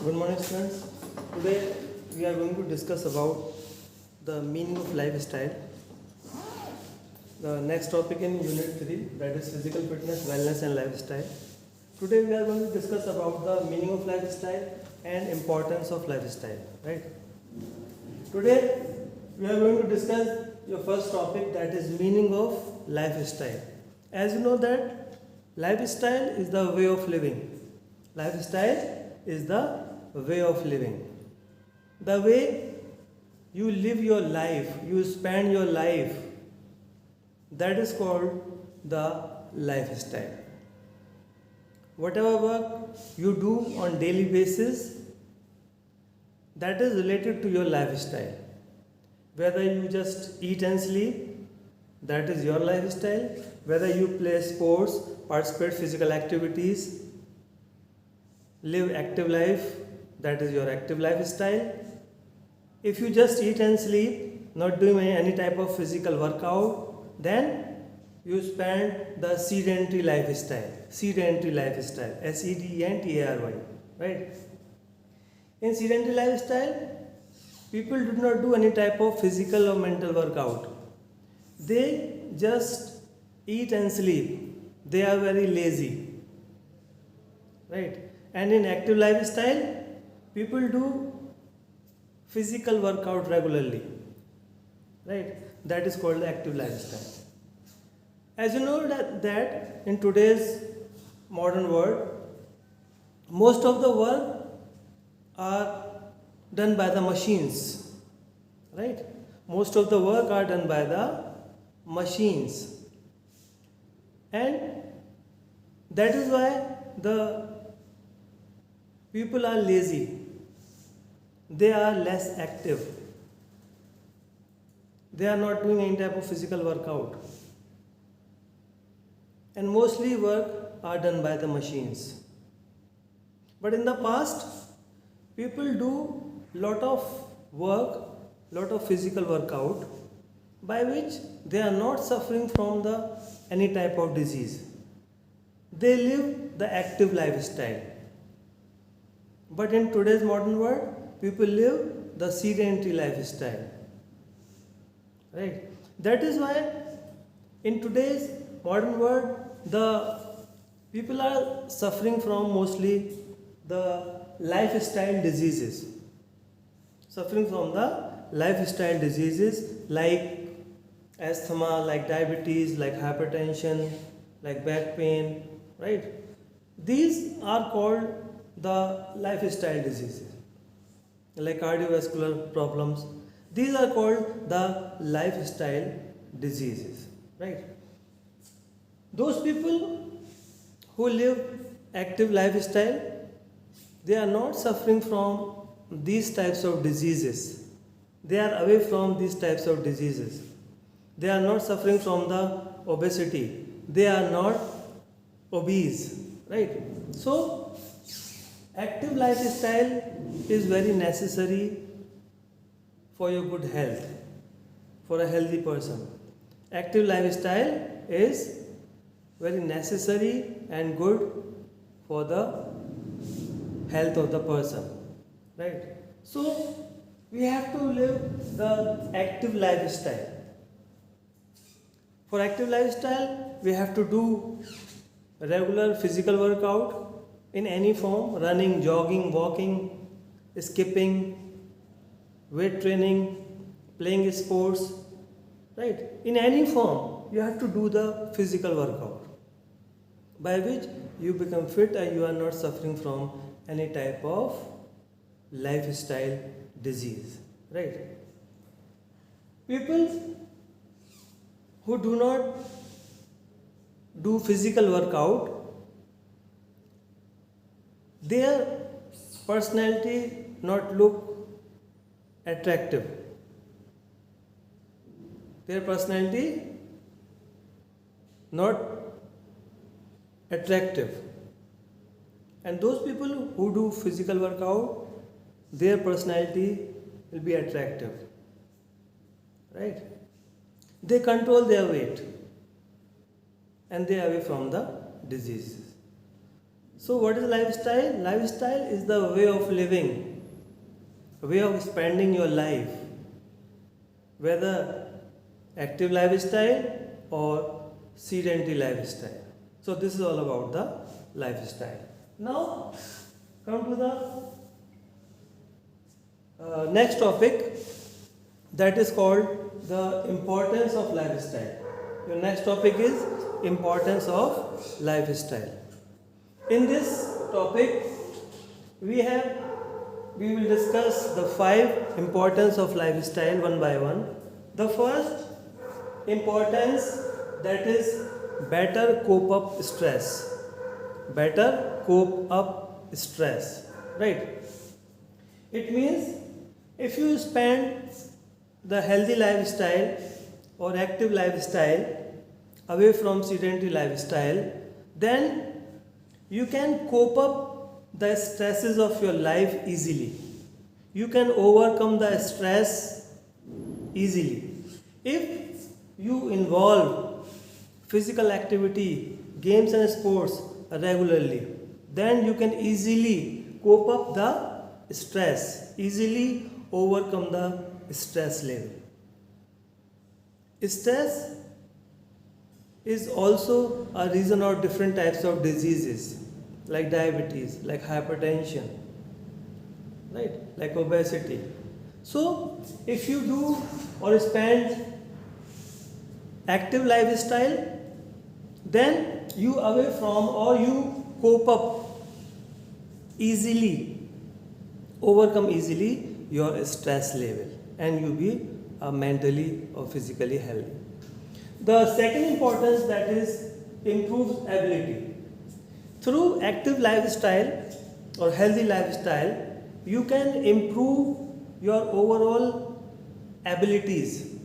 Good morning, students. Today we are going to discuss about the meaning of lifestyle. The next topic in Unit 3, that is physical fitness, wellness and lifestyle. Today we are going to discuss about the meaning of lifestyle and importance of lifestyle. Right? Today we are going to discuss your first topic, that is meaning of lifestyle. As you know that lifestyle is the way of living. Lifestyle is the way of living. The way you live your life, you spend your life, that is called the lifestyle. Whatever work you do on daily basis, that is related to your lifestyle. Whether you just eat and sleep, that is your lifestyle. Whether you play sports, participate physical activities, live active life, that is your active lifestyle. If you just eat and sleep, not doing any type of physical workout, then you spend the sedentary lifestyle. Sedentary lifestyle, SEDENTARY, right? In sedentary lifestyle, people do not do any type of physical or mental workout. They just eat and sleep. They are very lazy, right? And in active lifestyle, people do physical workout regularly, right? That is called the active lifestyle. As you know that in today's modern world, most of the work are done by the machines, right? Most of the work are done by the machines, and that is why the people are lazy. They are less active. They are not doing any type of physical workout, and mostly work are done by the machines. But in the past, people do lot of work, lot of physical workout, by which they are not suffering from any type of disease. They live the active lifestyle. But in today's modern world, people live the sedentary lifestyle, right? That is why in today's modern world, the people are suffering from mostly the lifestyle diseases. Suffering from the lifestyle diseases like asthma, like diabetes, like hypertension, like back pain, right? These are called the lifestyle diseases, like cardiovascular problems. These are called the lifestyle diseases, right? Those people who live active lifestyle, they are not suffering from these types of diseases. They are away from these types of diseases. They are not suffering from the obesity. They are not obese, right? So active lifestyle is very necessary for your good health, for a healthy person. Active lifestyle is very necessary and good for the health of the person, right? So we have to live the active lifestyle. For active lifestyle, we have to do regular physical workout in any form: running, jogging, walking, skipping, weight training, playing sports, right? In any form, you have to do the physical workout, by which you become fit and you are not suffering from any type of lifestyle disease, right? People who do not do physical workout, their personality not look attractive. Their personality not attractive. And those people who do physical workout, their personality will be attractive, right? They control their weight and they are away from the diseases. So what is lifestyle? Lifestyle is the way of living, a way of spending your life, whether active lifestyle or sedentary lifestyle. So this is all about the lifestyle. Now come to the next topic, that is called the importance of lifestyle. Your next topic is importance of lifestyle. In this topic we will discuss the 5 importance of lifestyle one by one. The first importance, that is better cope up stress. Better cope up stress, right? It means if you spend the healthy lifestyle or active lifestyle away from sedentary lifestyle, then you can cope up the stresses of your life easily. You can overcome the stress easily. If you involve physical activity, games and sports regularly, then you can easily cope up the stress, easily overcome the stress level. Stress is also a reason of different types of diseases like diabetes, like hypertension, right, like obesity. So if you do or spend active lifestyle, then you away from or you cope up easily, overcome easily your stress level, and you be mentally or physically healthy. The second importance, that is improves ability. Through active lifestyle or healthy lifestyle, you can improve your overall abilities.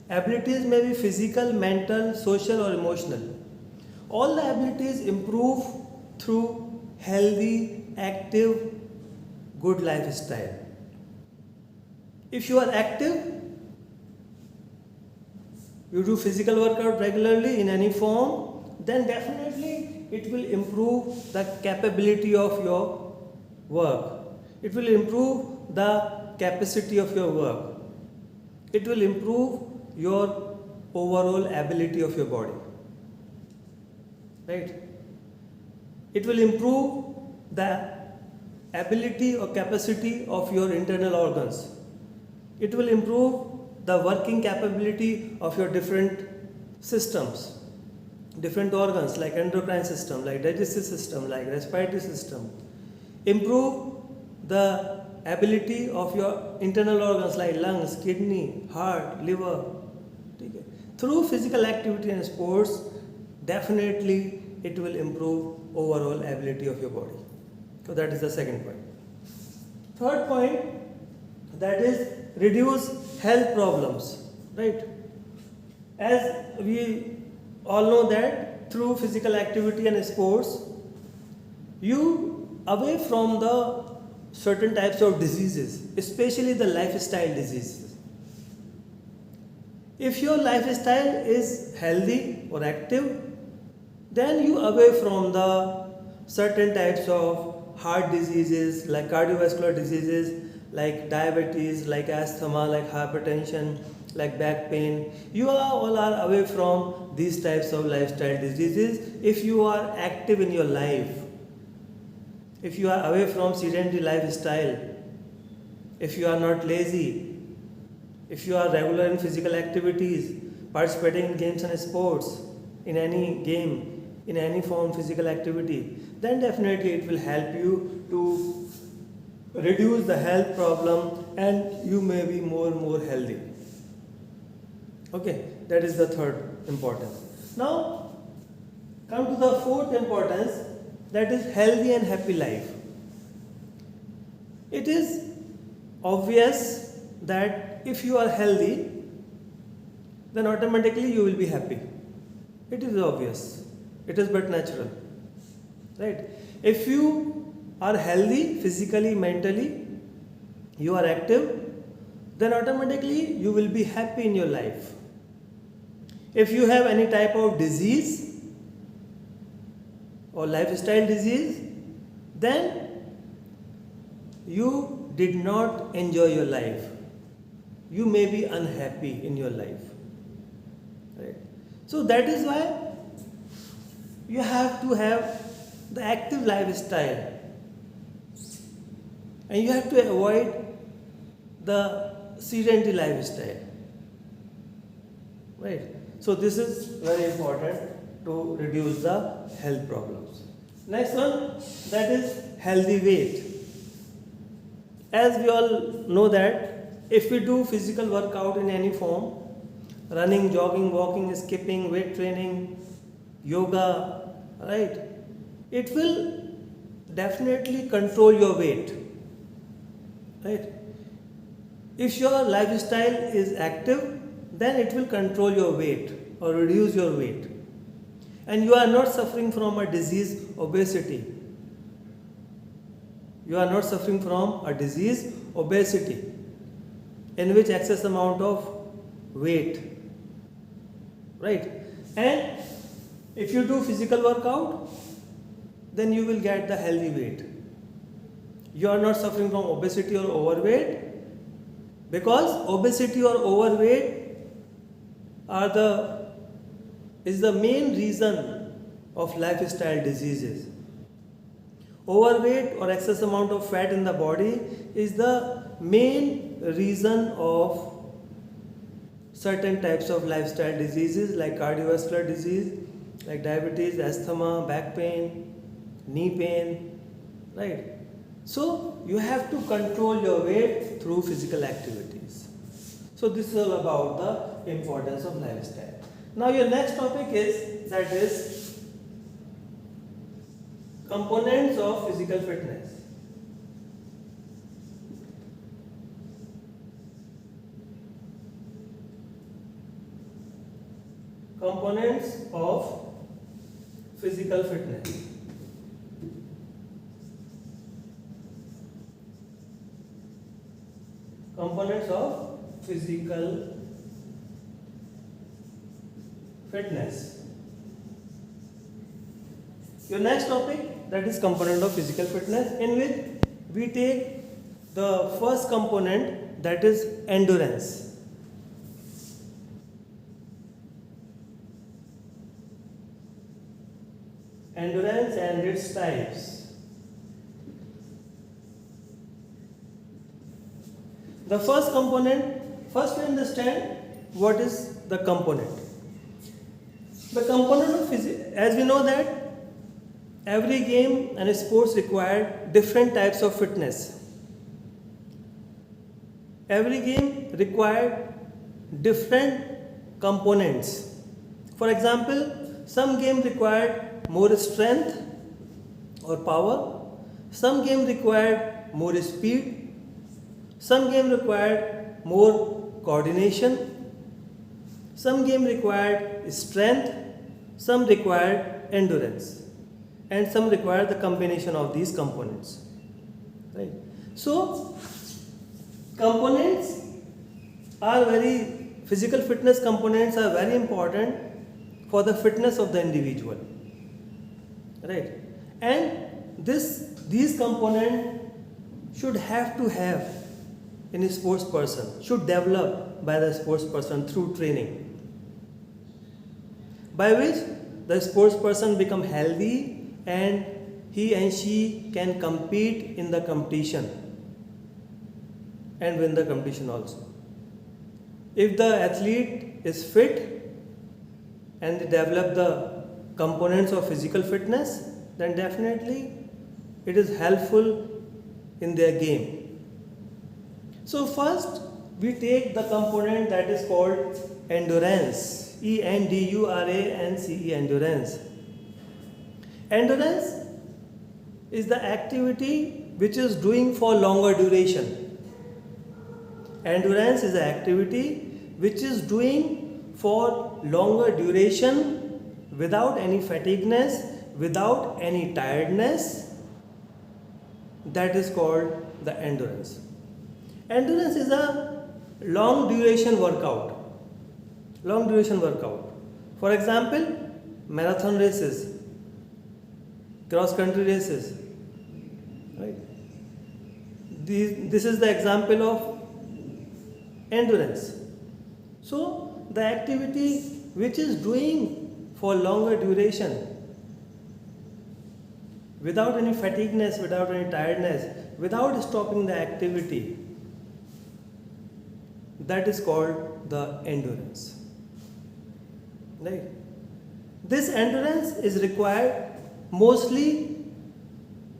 Abilities may be physical, mental, social or emotional. All the abilities improve through healthy, active, good lifestyle. If you are active, you do physical workout regularly in any form, then definitely it will improve the capability of your work. It will improve the capacity of your work. It will improve your overall ability of your body. Right? It will improve the ability or capacity of your internal organs. It will improve the working capability of your different systems, different organs like endocrine system, like digestive system, like respiratory system. Improve the ability of your internal organs like lungs, kidney, heart, liver. Okay. Through physical activity and sports, definitely it will improve overall ability of your body. So that is the second point. Third point, that is reduce health problems, right? As we all know that through physical activity and sports, you away from the certain types of diseases, especially the lifestyle diseases. If your lifestyle is healthy or active, then you away from the certain types of heart diseases like cardiovascular diseases, like diabetes, like asthma, like hypertension, like back pain. You all are away from these types of lifestyle diseases if you are active in your life. If you are away from sedentary lifestyle, if you are not lazy, if you are regular in physical activities, participating in games and sports, in any game, in any form physical activity, then definitely it will help you to reduce the health problem and you may be more healthy. Okay, that is the third importance. Now come to the fourth importance, that is healthy and happy life. It is obvious that if you are healthy, then automatically you will be happy. It is obvious. It is but natural. Right? If you are healthy physically, mentally, you are active, then automatically you will be happy in your life. If you have any type of disease, or lifestyle disease, then you did not enjoy your life. You may be unhappy in your life. Right? So that is why you have to have the active lifestyle, and you have to avoid the sedentary lifestyle. Right? So this is very important to reduce the health problems. Next one, that is healthy weight. As we all know that if we do physical workout in any form, running, jogging, walking, skipping, weight training, yoga, right, it will definitely control your weight. Right? If your lifestyle is active, then it will control your weight or reduce your weight. And you are not suffering from a disease, obesity. You are not suffering from a disease, obesity, in which excess amount of weight. Right? And if you do physical workout, then you will get the healthy weight. You are not suffering from obesity or overweight, because obesity or overweight is the main reason of lifestyle diseases. Overweight or excess amount of fat in the body is the main reason of certain types of lifestyle diseases like cardiovascular disease, like diabetes, asthma, back pain, knee pain, right? So you have to control your weight through physical activities. So this is all about the importance of lifestyle. Now your next topic is components of physical fitness. Components of physical fitness. Components of physical fitness. Your next topic, that is component of physical fitness, in which we take the first component, that is endurance. Endurance and its types. The first component, first we understand what is the component. The component of physics, as we know that every game and sports require different types of fitness. Every game requires different components. For example, some game require more strength or power, some game require more speed, some game required more coordination, some game required strength, some required endurance, and some require the combination of these components. Right? So, physical fitness components are very important for the fitness of the individual. Right? And these components should have in a sports person, should develop by the sports person through training, by which the sports person become healthy and he and she can compete in the competition and win the competition also. If the athlete is fit and they develop the components of physical fitness, then definitely it is helpful in their game. So first we take the component that is called endurance. E-N-D-U-R-A-N-C-E, endurance. Endurance is the activity which is doing for longer duration. Endurance is the activity which is doing for longer duration without any fatigueness, without any tiredness. That is called the endurance. Endurance is a long duration workout. Long duration workout. For example, marathon races. cross country races, right? This is the example of endurance. So the activity which is doing for longer duration, without any fatigueness, without any tiredness, without stopping the activity, that is called the endurance, right? This endurance is required mostly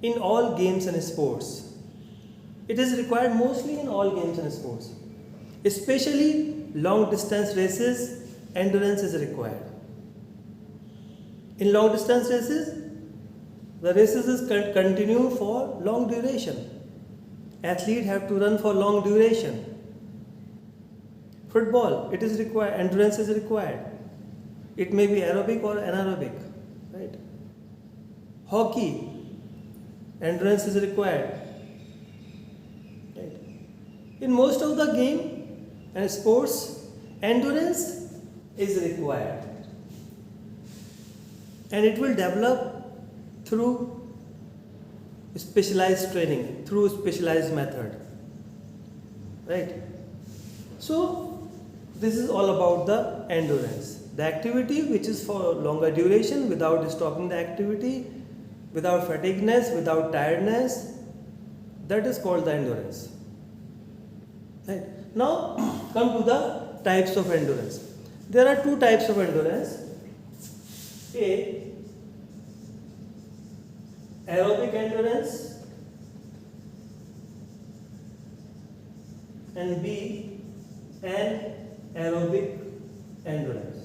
in all games and sports. It is required mostly in all games and sports. Especially long distance races, endurance is required. In long distance races, the races continue for long duration. Athletes have to run for long duration. Football, it is required, endurance is required. It may be aerobic or anaerobic, right? Hockey, endurance is required, right? In most of the game and sports, endurance is required, and it will develop through specialized training, through specialized method, right? So this is all about the endurance, the activity which is for longer duration without stopping the activity, without fatigueness, without tiredness, that is called the endurance, right? Now come to the types of endurance. There are two types of endurance: A, aerobic endurance, and B, anaerobic endurance.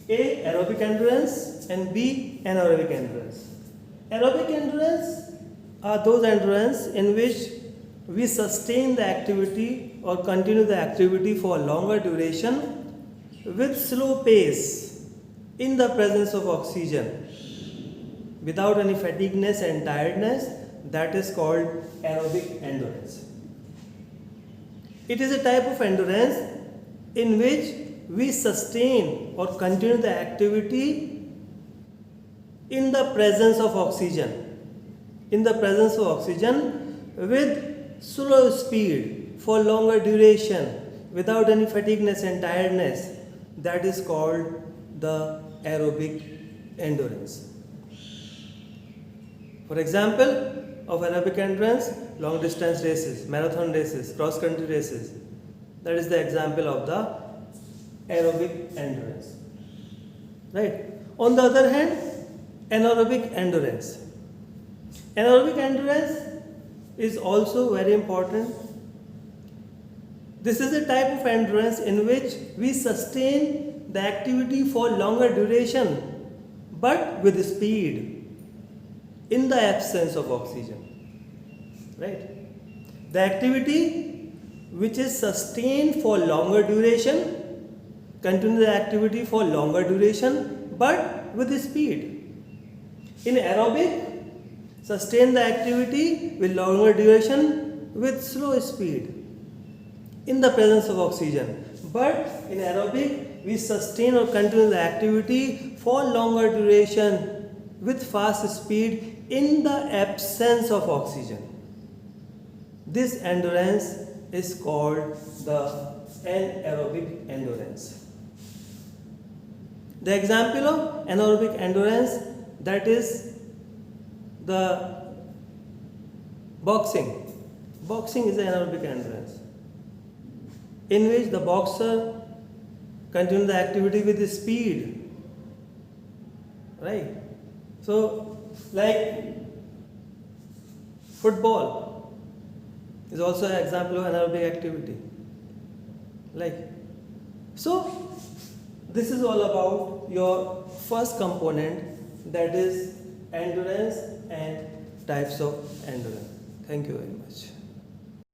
A, aerobic endurance, and B, anaerobic endurance. Aerobic endurance are those endurance in which we sustain the activity or continue the activity for a longer duration with slow pace in the presence of oxygen without any fatigueness and tiredness. That is called aerobic endurance. It is a type of endurance in which we sustain or continue the activity in the presence of oxygen, with slow speed for longer duration without any fatigueness and tiredness. That is called the aerobic endurance. For example of aerobic endurance, long distance races, marathon races, cross country races. That is the example of the aerobic endurance, right? On the other hand, anaerobic endurance. Anaerobic endurance is also very important. This is a type of endurance in which we sustain the activity for longer duration but with speed in the absence of oxygen, right? The activity which is sustained for longer duration, continue the activity for longer duration but with speed. In aerobic, sustain the activity with longer duration with slow speed in the presence of oxygen. But in aerobic, we sustain or continue the activity for longer duration with fast speed in the absence of oxygen. This endurance is called the anaerobic endurance. The example of anaerobic endurance, that is the boxing. Boxing is an anaerobic endurance in which the boxer continues the activity with speed, right? So, like football is also an example of anaerobic activity. So this is all about your first component, that is endurance and types of endurance. Thank you very much.